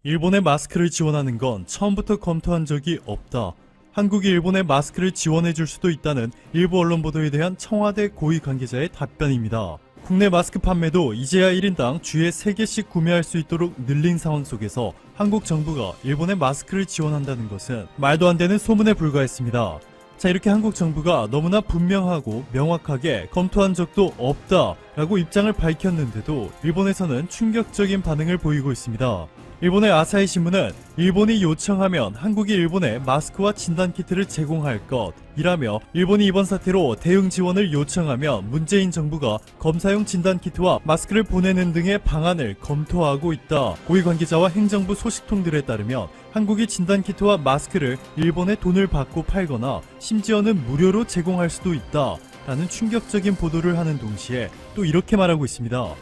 일본에 마스크를 지원하는 건 처음부터 검토한 적이 없다. 한국이 일본에 마스크를 지원해줄 수도 있다는 일부 언론 보도에 대한 청와대 고위 관계자의 답변입니다. 국내 마스크 판매도 이제야 1인당 주에 3개씩 구매할 수 있도록 늘린 상황 속에서 한국 정부가 일본에 마스크를 지원한다는 것은 말도 안 되는 소문에 불과했습니다. 자, 이렇게 한국 정부가 너무나 분명하고 명확하게 검토한 적도 없다라고 입장을 밝혔는데도 일본에서는 충격적인 반응을 보이고 있습니다. 일본의 아사히 신문은 일본이 요청하면 한국이 일본에 마스크와 진단키트를 제공할 것이라며 일본이 이번 사태로 대응 지원을 요청하면 문재인 정부가 검사용 진단키트와 마스크를 보내는 등의 방안을 검토하고 있다. 고위 관계자와 행정부 소식통들에 따르면 한국이 진단키트와 마스크를 일본에 돈을 받고 팔거나 심지어는 무료로 제공할 수도 있다. 라는 충격적인 보도를 하는 동시에 또 이렇게 말하고 있습니다.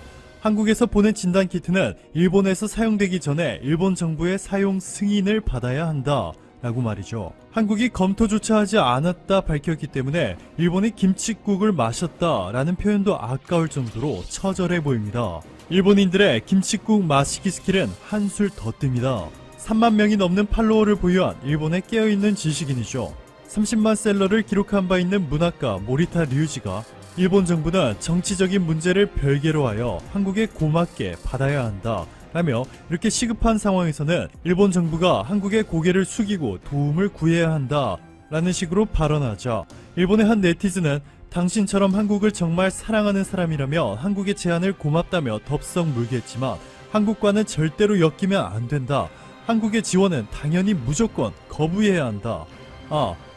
한국에서 보낸 진단키트는 일본에서 사용되기 전에 일본 정부의 사용 승인을 받아야 한다 라고 말이죠. 한국이 검토조차 하지 않았다 밝혔기 때문에 일본이 김칫국을 마셨다 라는 표현도 아까울 정도로 처절해 보입니다. 일본인들의 김칫국 마시기 스킬은 한술 더 뜹니다. 3만 명이 넘는 팔로워를 보유한 일본의 깨어있는 지식인이죠. 30만 셀러를 기록한 바 있는 문학가 모리타 류지가 일본 정부는 정치적인 문제를 별개로 하여 한국에 고맙게 받아야 한다 라며 이렇게 시급한 상황에서는 일본 정부가 한국의 고개를 숙이고 도움을 구해야 한다 라는 식으로 발언하자 일본의 한 네티즌은 당신처럼 한국을 정말 사랑하는 사람이라면 한국의 제안을 고맙다며 덥석 물겠지만 한국과는 절대로 엮이면 안 된다. 한국의 지원은 당연히 무조건 거부해야 한다.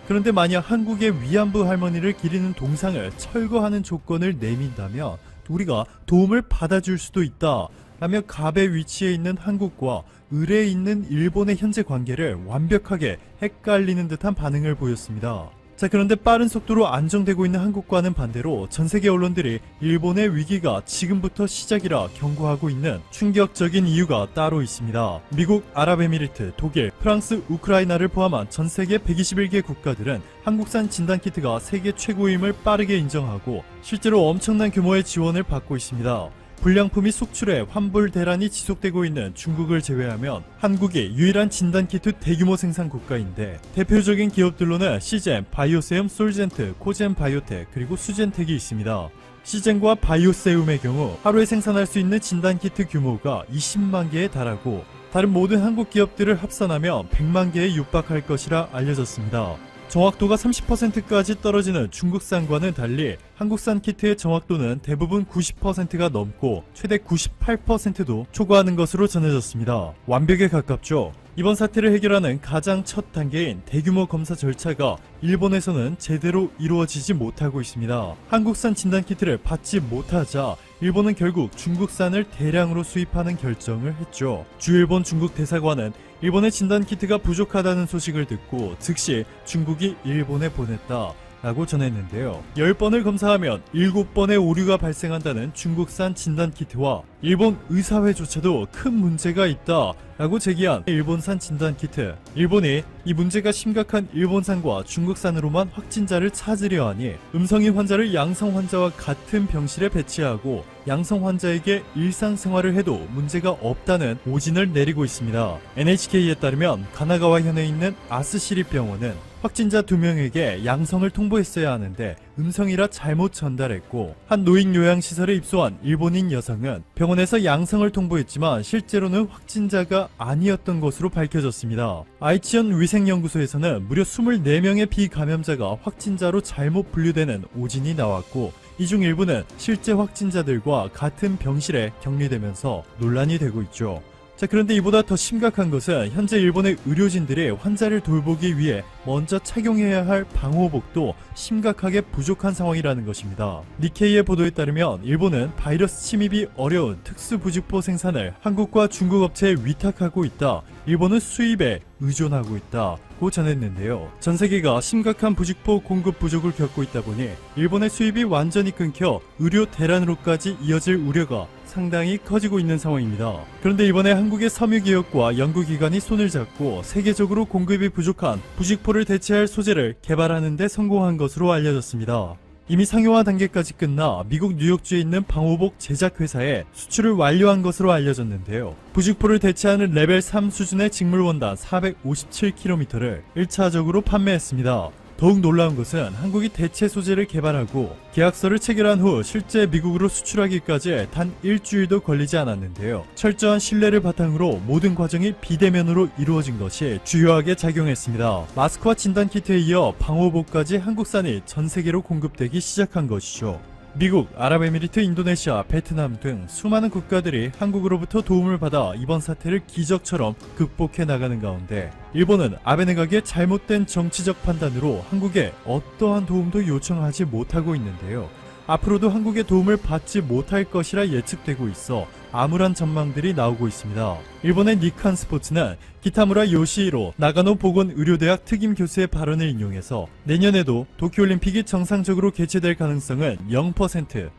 그런데 만약 한국의 위안부 할머니를 기리는 동상을 철거하는 조건을 내민다면 우리가 도움을 받아줄 수도 있다 라며 갑의 위치에 있는 한국과 을에 있는 일본의 현재 관계를 완벽하게 헷갈리는 듯한 반응을 보였습니다. 자, 그런데 빠른 속도로 안정되고 있는 한국과는 반대로 전세계 언론들이 일본의 위기가 지금부터 시작이라 경고하고 있는 충격적인 이유가 따로 있습니다. 미국, 아랍에미리트, 독일, 프랑스, 우크라이나를 포함한 전세계 121개 국가들은 한국산 진단키트가 세계 최고임을 빠르게 인정하고 실제로 엄청난 규모의 지원을 받고 있습니다. 불량품이 속출해 환불 대란이 지속되고 있는 중국을 제외하면 한국이 유일한 진단키트 대규모 생산 국가인데 대표적인 기업들로는 시젠, 바이오세움, 솔젠트, 코젠 바이오텍 그리고 수젠텍이 있습니다. 시젠과 바이오세움의 경우 하루에 생산할 수 있는 진단키트 규모가 20만 개에 달하고 다른 모든 한국 기업들을 합산하면 100만 개에 육박할 것이라 알려졌습니다. 정확도가 30%까지 떨어지는 중국산과는 달리 한국산 키트의 정확도는 대부분 90%가 넘고 최대 98%도 초과하는 것으로 전해졌습니다. 완벽에 가깝죠. 이번 사태를 해결하는 가장 첫 단계인 대규모 검사 절차가 일본에서는 제대로 이루어지지 못하고 있습니다. 한국산 진단키트를 받지 못하자 일본은 결국 중국산을 대량으로 수입하는 결정을 했죠. 주일본 중국 대사관은 일본의 진단키트가 부족하다는 소식을 듣고 즉시 중국이 일본에 보냈다 라고 전했는데요. 10번을 검사하면 7번의 오류가 발생한다는 중국산 진단키트와 일본 의사회조차도 큰 문제가 있다 라고 제기한 일본산 진단키트. 일본이 이 문제가 심각한 일본산과 중국산으로만 확진자를 찾으려 하니 음성인 환자를 양성 환자와 같은 병실에 배치하고 양성 환자에게 일상생활을 해도 문제가 없다는 오진을 내리고 있습니다. NHK에 따르면 가나가와 현에 있는 아스시립병원은 확진자 2명에게 양성을 통보했어야 하는데 음성이라 잘못 전달했고 한 노인요양시설에 입소한 일본인 여성은 병원에서 양성을 통보했지만 실제로는 확진자가 아니었던 것으로 밝혀졌습니다. 아이치현 위생연구소에서는 무려 24명의 비감염자가 확진자로 잘못 분류되는 오진이 나왔고 이 중 일부는 실제 확진자들과 같은 병실에 격리되면서 논란이 되고 있죠. 자, 그런데 이보다 더 심각한 것은 현재 일본의 의료진들이 환자를 돌보기 위해 먼저 착용해야 할 방호복도 심각하게 부족한 상황이라는 것입니다. 니케이의 보도에 따르면 일본은 바이러스 침입이 어려운 특수부직포 생산을 한국과 중국 업체에 위탁하고 있다. 일본은 수입에 의존하고 있다고 전했는데요. 전 세계가 심각한 부직포 공급 부족을 겪고 있다 보니 일본의 수입이 완전히 끊겨 의료 대란으로까지 이어질 우려가 상당히 커지고 있는 상황입니다. 그런데 이번에 한국의 섬유기업과 연구기관이 손을 잡고 세계적으로 공급이 부족한 부직포를 대체할 소재를 개발하는 데 성공한 것으로 알려졌습니다. 이미 상용화 단계까지 끝나 미국 뉴욕주에 있는 방호복 제작 회사에 수출을 완료한 것으로 알려졌는데요. 부직포를 대체하는 레벨 3 수준의 직물원단 457km를 1차적으로 판매했습니다. 더욱 놀라운 것은 한국이 대체 소재를 개발하고 계약서를 체결한 후 실제 미국으로 수출하기까지 단 일주일도 걸리지 않았는데요. 철저한 신뢰를 바탕으로 모든 과정이 비대면으로 이루어진 것이 주요하게 작용했습니다. 마스크와 진단키트에 이어 방호복까지 한국산이 전 세계로 공급되기 시작한 것이죠. 미국, 아랍에미리트, 인도네시아, 베트남 등 수많은 국가들이 한국으로부터 도움을 받아 이번 사태를 기적처럼 극복해 나가는 가운데 일본은 아베 내각의 잘못된 정치적 판단으로 한국에 어떠한 도움도 요청하지 못하고 있는데요. 앞으로도 한국의 도움을 받지 못할 것이라 예측되고 있어 암울한 전망들이 나오고 있습니다. 일본의 니칸 스포츠는 기타무라 요시히로 나가노 보건의료대학 특임 교수의 발언을 인용해서 내년에도 도쿄올림픽이 정상적으로 개최될 가능성은 0%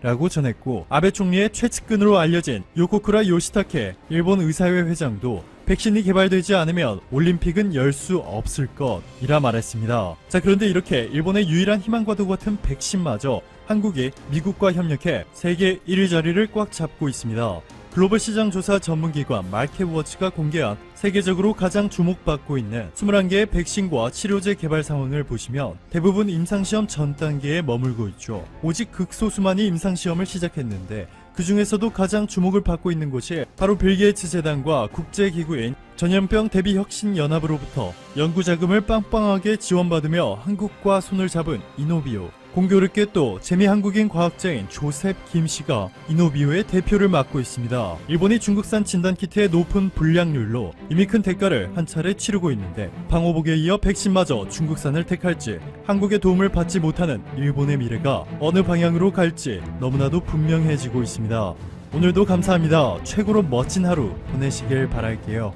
라고 전했고, 아베 총리의 최측근으로 알려진 요코쿠라 요시타케 일본 의사회 회장도 백신이 개발되지 않으면 올림픽은 열 수 없을 것이라 말했습니다. 자, 그런데 이렇게 일본의 유일한 희망과도 같은 백신마저 한국이 미국과 협력해 세계 1위 자리를 꽉 잡고 있습니다. 글로벌 시장 조사 전문기관 마켓워치가 공개한 세계적으로 가장 주목받고 있는 21개의 백신과 치료제 개발 상황을 보시면 대부분 임상시험 전 단계에 머물고 있죠. 오직 극소수만이 임상시험을 시작했는데 그 중에서도 가장 주목을 받고 있는 곳이 바로 빌 게이츠 재단과 국제기구인 전염병 대비 혁신 연합으로부터 연구자금을 빵빵하게 지원받으며 한국과 손을 잡은 이노비오. 공교롭게 또 재미 한국인 과학자인 조셉 김 씨가 이노비오의 대표를 맡고 있습니다. 일본이 중국산 진단키트의 높은 불량률로 이미 큰 대가를 한 차례 치르고 있는데 방호복에 이어 백신마저 중국산을 택할지, 한국의 도움을 받지 못하는 일본의 미래가 어느 방향으로 갈지 너무나도 분명해지고 있습니다. 오늘도 감사합니다. 최고로 멋진 하루 보내시길 바랄게요.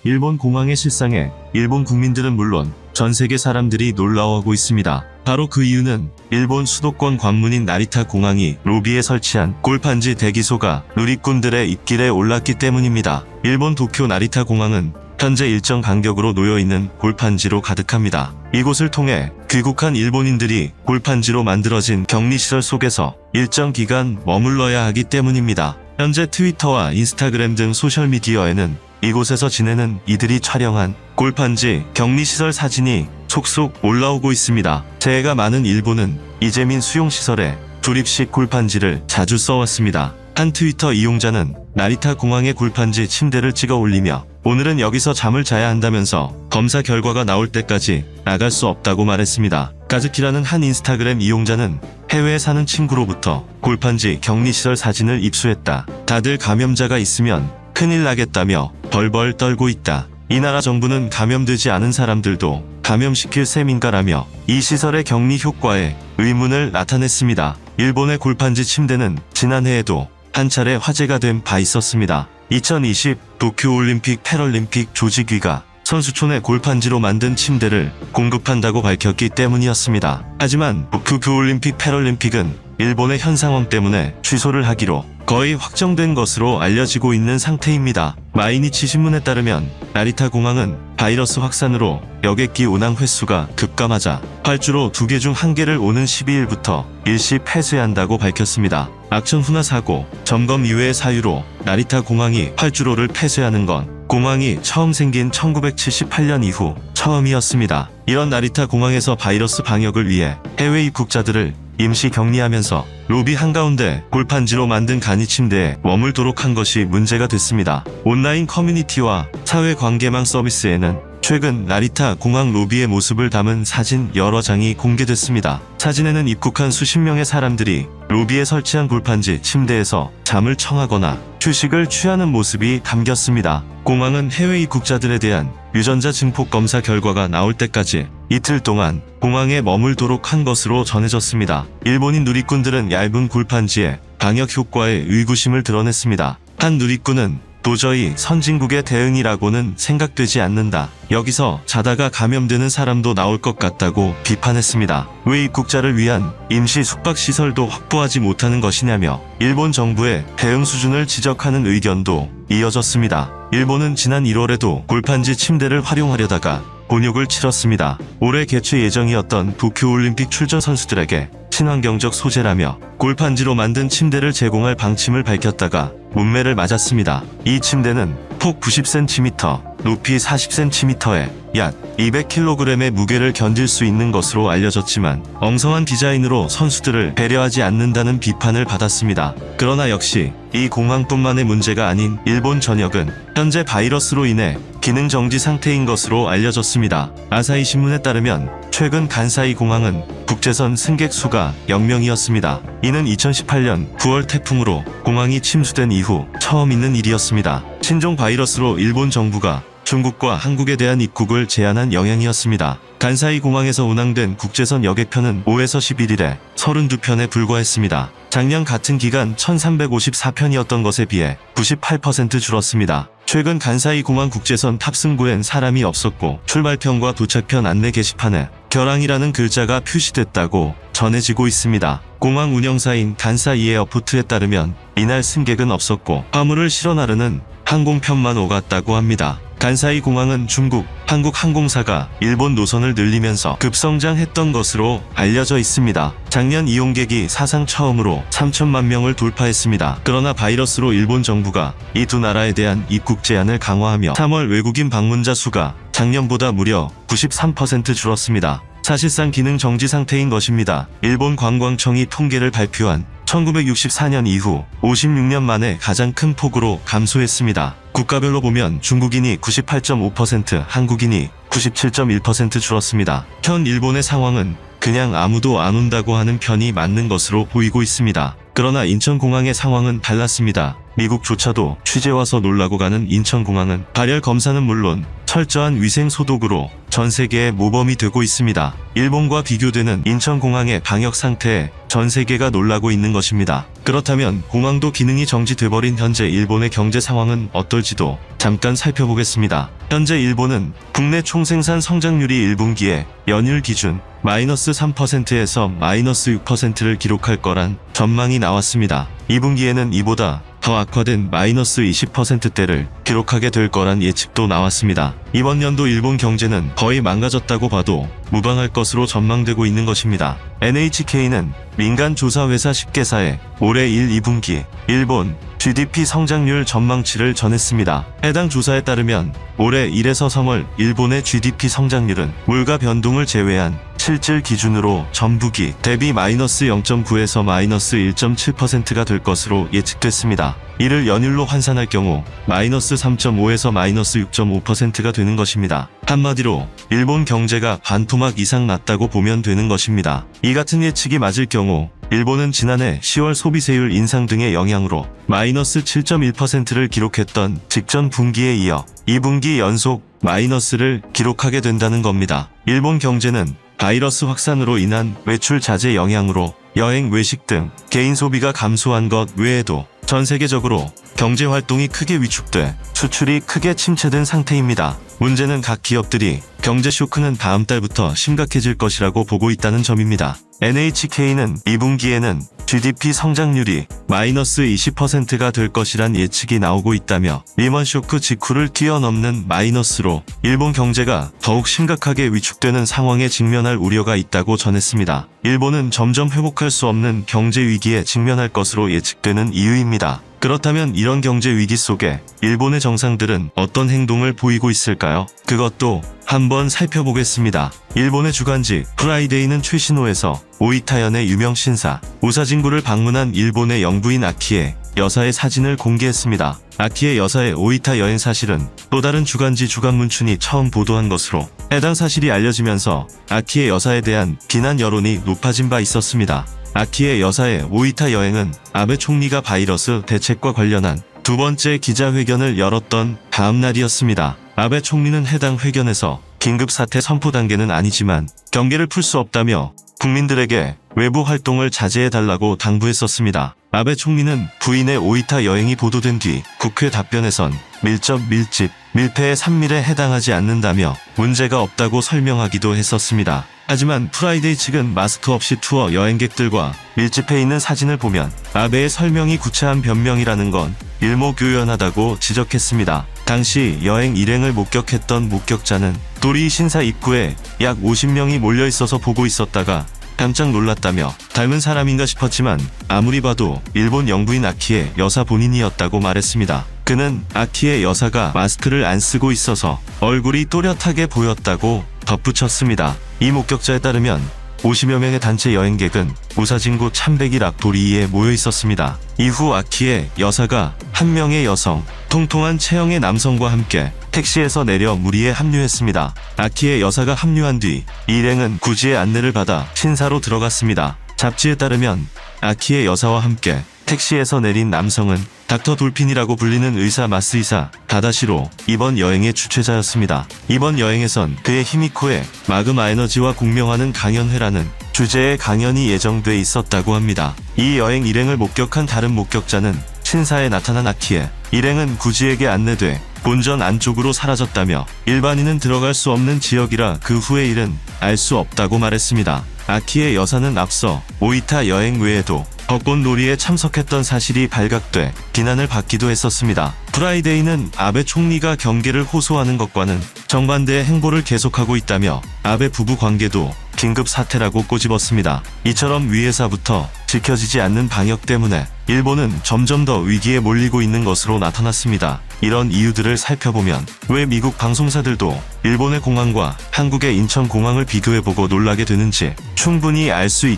일본 공항의 실상에 일본 국민들은 물론 전 세계 사람들이 놀라워하고 있습니다. 바로 그 이유는 일본 수도권 관문인 나리타 공항이 로비에 설치한 골판지 대기소가 누리꾼들의 입길에 올랐기 때문입니다. 일본 도쿄 나리타 공항은 현재 일정 간격으로 놓여있는 골판지로 가득합니다. 이곳을 통해 귀국한 일본인들이 골판지로 만들어진 격리시설 속에서 일정 기간 머물러야 하기 때문입니다. 현재 트위터와 인스타그램 등 소셜미디어에는 이곳에서 지내는 이들이 촬영한 골판지 격리시설 사진이 속속 올라오고 있습니다. 재해가 많은 일본은 이재민 수용시설에 조립식 골판지를 자주 써왔습니다. 한 트위터 이용자는 나리타 공항의 골판지 침대를 찍어 올리며 오늘은 여기서 잠을 자야 한다면서 검사 결과가 나올 때까지 나갈 수 없다고 말했습니다. 가즈키라는 한 인스타그램 이용자는 해외에 사는 친구로부터 골판지 격리시설 사진을 입수했다. 다들 감염자가 있으면 큰일 나겠다며 벌벌 떨고 있다. 이 나라 정부는 감염되지 않은 사람들도 감염시킬 셈인가라며 이 시설의 격리 효과에 의문을 나타냈습니다. 일본의 골판지 침대는 지난해에도 한 차례 화제가 된 바 있었습니다. 2020 도쿄올림픽 패럴림픽 조직위가 선수촌에 골판지로 만든 침대를 공급한다고 밝혔기 때문이었습니다. 하지만 도쿄올림픽 패럴림픽은 일본의 현 상황 때문에 취소를 하기로 거의 확정된 것으로 알려지고 있는 상태입니다. 마이니치 신문에 따르면 나리타 공항은 바이러스 확산으로 여객기 운항 횟수가 급감하자 활주로 2개 중 1개를 오는 12일부터 일시 폐쇄한다고 밝혔습니다. 악천 훈화 사고 점검 이외의 사유로 나리타 공항이 활주로를 폐쇄하는 건 공항이 처음 생긴 1978년 이후 처음이었습니다. 이런 나리타 공항에서 바이러스 방역을 위해 해외 입국자들을 임시 격리하면서 로비 한가운데 골판지로 만든 간이 침대에 머물도록 한 것이 문제가 됐습니다. 온라인 커뮤니티와 사회관계망 서비스에는 최근 나리타 공항 로비의 모습을 담은 사진 여러 장이 공개됐습니다. 사진에는 입국한 수십 명의 사람들이 로비에 설치한 골판지 침대에서 잠을 청하거나 휴식을 취하는 모습이 담겼습니다. 공항은 해외 입국자들에 대한 유전자 증폭 검사 결과가 나올 때까지 이틀 동안 공항에 머물도록 한 것으로 전해졌습니다. 일본인 누리꾼들은 얇은 골판지의 방역 효과에 의구심을 드러냈습니다. 한 누리꾼은 도저히 선진국의 대응이라고는 생각되지 않는다. 여기서 자다가 감염되는 사람도 나올 것 같다고 비판했습니다. 왜 입국자를 위한 임시 숙박시설도 확보하지 못하는 것이냐며 일본 정부의 대응 수준을 지적하는 의견도 이어졌습니다. 일본은 지난 1월에도 골판지 침대를 활용하려다가 곤욕을 치렀습니다. 올해 개최 예정이었던 도쿄올림픽 출전 선수들에게 친환경적 소재라며 골판지로 만든 침대를 제공할 방침을 밝혔다가 문매를 맞았습니다. 이 침대는 폭 90cm, 높이 40cm에 약 200kg의 무게를 견딜 수 있는 것으로 알려졌지만 엉성한 디자인으로 선수들을 배려하지 않는다는 비판을 받았습니다. 그러나 역시 이 공항뿐만의 문제가 아닌 일본 전역은 현재 바이러스로 인해 기능 정지 상태인 것으로 알려졌습니다. 아사히 신문에 따르면 최근 간사이 공항은 국제선 승객 수가 0명이었습니다. 이는 2018년 9월 태풍으로 공항이 침수된 이후 처음 있는 일이었습니다. 신종 바이러스로 일본 정부가 중국과 한국에 대한 입국을 제한한 영향이었습니다. 간사이 공항에서 운항된 국제선 여객편은 5에서 11일에 32편에 불과했습니다. 작년 같은 기간 1354편이었던 것에 비해 98% 줄었습니다. 최근 간사이 공항 국제선 탑승구엔 사람이 없었고 출발편과 도착편 안내 게시판에 결항이라는 글자가 표시됐다고 전해지고 있습니다. 공항 운영사인 간사이 에어포트에 따르면 이날 승객은 없었고 화물을 실어 나르는 항공편만 오갔다고 합니다. 간사이 공항은 중국, 한국 항공사가 일본 노선을 늘리면서 급성장했던 것으로 알려져 있습니다. 작년 이용객이 사상 처음으로 3천만 명을 돌파했습니다. 그러나 바이러스로 일본 정부가 이 두 나라에 대한 입국 제한을 강화하며 3월 외국인 방문자 수가 작년보다 무려 93% 줄었습니다. 사실상 기능 정지 상태인 것입니다. 일본 관광청이 통계를 발표한 1964년 이후 56년 만에 가장 큰 폭으로 감소했습니다. 국가별로 보면 중국인이 98.5%, 한국인이 97.1% 줄었습니다. 현 일본의 상황은 그냥 아무도 안 온다고 하는 편이 맞는 것으로 보이고 있습니다. 그러나 인천공항의 상황은 달랐습니다. 미국조차도 취재 와서 놀라고 가는 인천공항은 발열 검사는 물론 철저한 위생 소독으로 전 세계의 모범이 되고 있습니다. 일본과 비교되는 인천공항의 방역 상태에 전 세계가 놀라고 있는 것입니다. 그렇다면 공항도 기능이 정지돼버린 현재 일본의 경제 상황은 어떨지도 잠깐 살펴보겠습니다. 현재 일본은 국내 총생산 성장률이 1분기에 연율 기준 마이너스 3%에서 마이너스 6%를 기록할 거란 전망이 나왔습니다. 2분기에는 이보다 더 악화된 마이너스 20%대를 기록하게 될 거란 예측도 나왔습니다. 이번 연도 일본 경제는 거의 망가졌다고 봐도 무방할 것으로 전망되고 있는 것입니다. NHK는 민간 조사회사 10개사에 올해 1, 2분기 일본 GDP 성장률 전망치를 전했습니다. 해당 조사에 따르면 올해 1에서 3월 일본의 GDP 성장률은 물가 변동을 제외한 실질 기준으로 전분기 대비 마이너스 0.9에서 마이너스 1.7%가 될 것으로 예측됐습니다. 이를 연율로 환산할 경우 마이너스 3.5에서 마이너스 6.5%가 되는 것입니다. 한마디로 일본 경제가 반토막 이상 났다고 보면 되는 것입니다. 이 같은 예측이 맞을 경우 일본은 지난해 10월 소비세율 인상 등의 영향으로 마이너스 7.1%를 기록했던 직전 분기에 이어 2분기 연속 마이너스를 기록하게 된다는 겁니다. 일본 경제는 바이러스 확산으로 인한 외출 자제 영향으로 여행, 외식 등 개인 소비가 감소한 것 외에도 전 세계적으로 경제 활동이 크게 위축돼 수출이 크게 침체된 상태입니다. 문제는 각 기업들이 경제 쇼크는 다음 달부터 심각해질 것이라고 보고 있다는 점입니다. NHK는 2분기에는 GDP 성장률이 마이너스 20%가 될 것이란 예측이 나오고 있다며 리먼 쇼크 직후를 뛰어넘는 마이너스로 일본 경제가 더욱 심각하게 위축되는 상황에 직면할 우려가 있다고 전했습니다. 일본은 점점 회복할 수 없는 경제 위기에 직면할 것으로 예측되는 이유입니다. 그렇다면 이런 경제 위기 속에 일본의 정상들은 어떤 행동을 보이고 있을까요? 그것도 한번 살펴보겠습니다. 일본의 주간지 프라이데이는 최신호에서 오이타연의 유명 신사 오사진구를 방문한 일본의 영부인 아키에 여사의 사진을 공개했습니다. 아키에 여사의 오이타 여행 사실은 또 다른 주간지 주간문춘이 처음 보도한 것으로 해당 사실이 알려지면서 아키에 여사에 대한 비난 여론이 높아진 바 있었습니다. 아키에 여사의 오이타 여행은 아베 총리가 바이러스 대책과 관련한 두 번째 기자회견을 열었던 다음 날이었습니다. 아베 총리는 해당 회견에서 긴급 사태 선포 단계는 아니지만 경계를 풀 수 없다며 국민들에게 외부 활동을 자제해달라고 당부했었습니다. 아베 총리는 부인의 오이타 여행이 보도된 뒤 국회 답변에선 밀접, 밀집, 밀폐의 산밀에 해당하지 않는다며 문제가 없다고 설명하기도 했었습니다. 하지만 프라이데이 측은 마스크 없이 투어 여행객들과 밀집해 있는 사진을 보면 아베의 설명이 구차한 변명이라는 건 일목요연하다고 지적했습니다. 당시 여행 일행을 목격했던 목격자는 도리 신사 입구에 약 50명이 몰려 있어서 보고 있었다가 깜짝 놀랐다며 닮은 사람인가 싶었지만 아무리 봐도 일본 영부인 아키의 여사 본인이었다고 말했습니다. 그는 아키의 여사가 마스크를 안 쓰고 있어서 얼굴이 또렷하게 보였다고 덧붙였습니다. 이 목격자에 따르면 50여 명의 단체 여행객은 우사진구 참백이 락도리에 모여 있었습니다. 이후 아키의 여사가 한 명의 여성, 통통한 체형의 남성과 함께 택시에서 내려 무리에 합류했습니다. 아키의 여사가 합류한 뒤 일행은 구지의 안내를 받아 신사로 들어갔습니다. 잡지에 따르면 아키의 여사와 함께 택시에서 내린 남성은 닥터 돌핀이라고 불리는 의사 마스이사 다다시로 이번 여행의 주최자였습니다. 이번 여행에선 그의 히미코의 마그마 에너지와 공명하는 강연회라는 주제의 강연이 예정돼 있었다고 합니다. 이 여행 일행을 목격한 다른 목격자는 신사에 나타난 아키의 일행은 구지에게 안내돼 본전 안쪽으로 사라졌다며 일반인은 들어갈 수 없는 지역이라 그 후의 일은 알 수 없다고 말했습니다. 아키의 여사는 앞서 오이타 여행 외에도 벚꽃놀이에 참석했던 사실이 발각돼 비난을 받기도 했었습니다. 프라이데이는 아베 총리가 경계를 호소하는 것과는 정반대의 행보를 계속하고 있다며 아베 부부 관계도 긴급 사태라고 꼬집었습니다. 이처럼 위에서부터 지켜지지 않는 방역 때문에 일본은 점점 더 위기에 몰리고 있는 것으로 나타났습니다. 이런 이유들을 살펴보면 왜 미국 방송사들도 일본의 공항과 한국의 인천공항을 비교해보고 놀라게 되는지 충분히 알 수 있다.